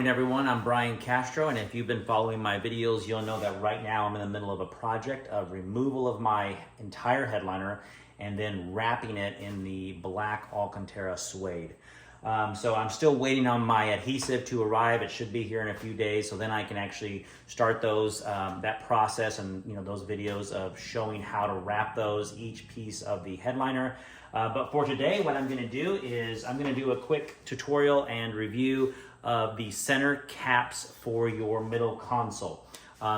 morning, everyone. I'm Brian Castro, and if you've been following my videos, you'll know that right now I'm in the middle of a project of removal of my entire headliner and then wrapping it in the black Alcantara suede. So I'm still waiting on my adhesive to arrive. It should be here in a few days, so then I can actually start those that process and those videos of showing how to wrap those, each piece of the headliner. But for today, what I'm going to do is I'm going to do a quick tutorial and review of the center caps for your middle console.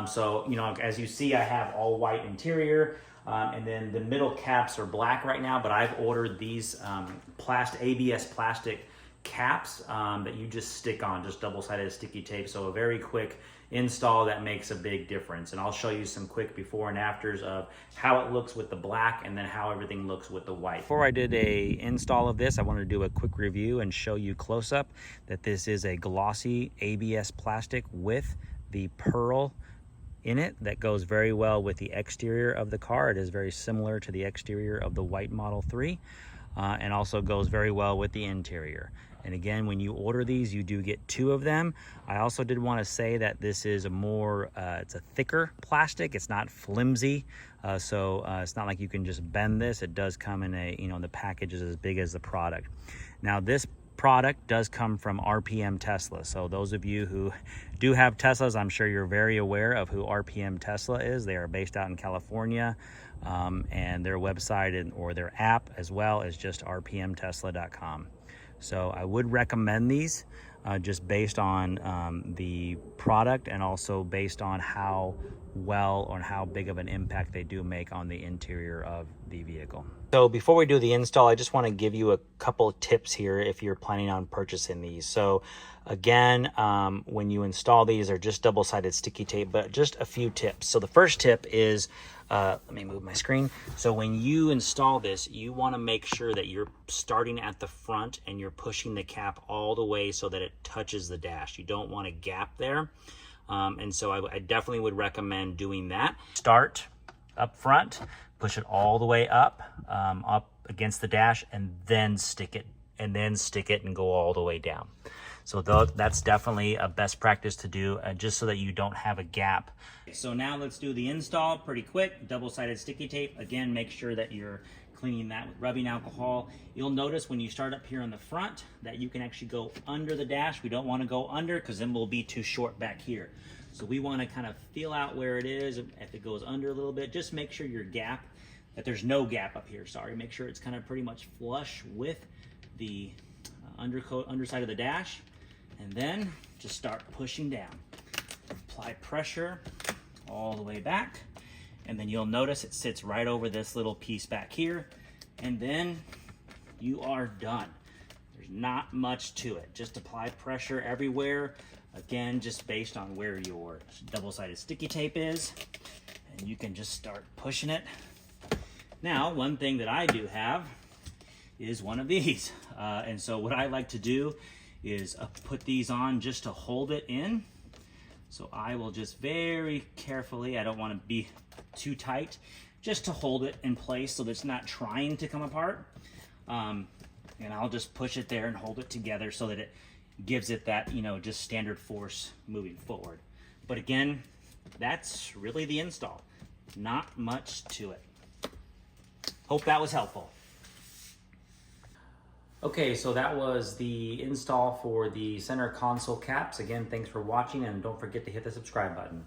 So as you see, I have all white interior. And then the middle caps are black right now, but I've ordered these ABS plastic caps that you just stick on, just double-sided sticky tape. So a very quick install that makes a big difference. And I'll show you some quick before and afters of how it looks with the black and then how everything looks with the white. Before I did a install of this, I wanted to do a quick review and show you close up that this is a glossy ABS plastic with the pearl in it that goes very well with the exterior of the car. It is very similar to the exterior of the white Model 3 and also goes very well with the interior. And again, when you order these, you do get 2 of them. I also did want to say that this is a more, it's a thicker plastic. It's not flimsy. So it's not like you can just bend this. It does come in a, the package is as big as the product. Now this product does come from RPM Tesla. So those of you who do have Teslas, I'm sure you're very aware of who RPM Tesla is. They are based out in California, and their website or their app as well is just rpmtesla.com. So I would recommend these just based on the product and also based on how well or how big of an impact they do make on the interior of the vehicle. So before we do the install, I just want to give you a couple of tips here if you're planning on purchasing these. So again, when you install these, they're just double-sided sticky tape, but just a few tips. So the first tip is, let me move my screen. So when you install this, you want to make sure that you're starting at the front and you're pushing the cap all the way so that it touches the dash. You don't want a gap there. And so I definitely would recommend doing that. Start up front, push it all the way up against the dash, and then stick it and go all the way down. So that's definitely a best practice to do, just so that you don't have a gap. So now let's do the install pretty quick. Double-sided sticky tape. Again, make sure that you're cleaning that with rubbing alcohol. You'll notice when you start up here on the front that you can actually go under the dash. We don't want to go under because then we'll be too short back here. So we want to kind of feel out where it is. If it goes under a little bit, just make sure your gap, that there's no gap up here, sorry. Make sure it's kind of pretty much flush with the underside of the dash. And then just start pushing down. Apply pressure all the way back. And then you'll notice it sits right over this little piece back here. And then you are done. There's not much to it. Just apply pressure everywhere. Again, just based on where your double-sided sticky tape is. And you can just start pushing it. Now, one thing that I do have is one of these. And so what I like to do is put these on just to hold it in. So I will just very carefully, I don't want to be too tight, just to hold it in place so that it's not trying to come apart. And I'll just push it there and hold it together so that it gives it that, just standard force moving forward. But again, that's really the install. Not much to it. Hope that was helpful. Okay, so that was the install for the center console caps. Again, thanks for watching, and don't forget to hit the subscribe button.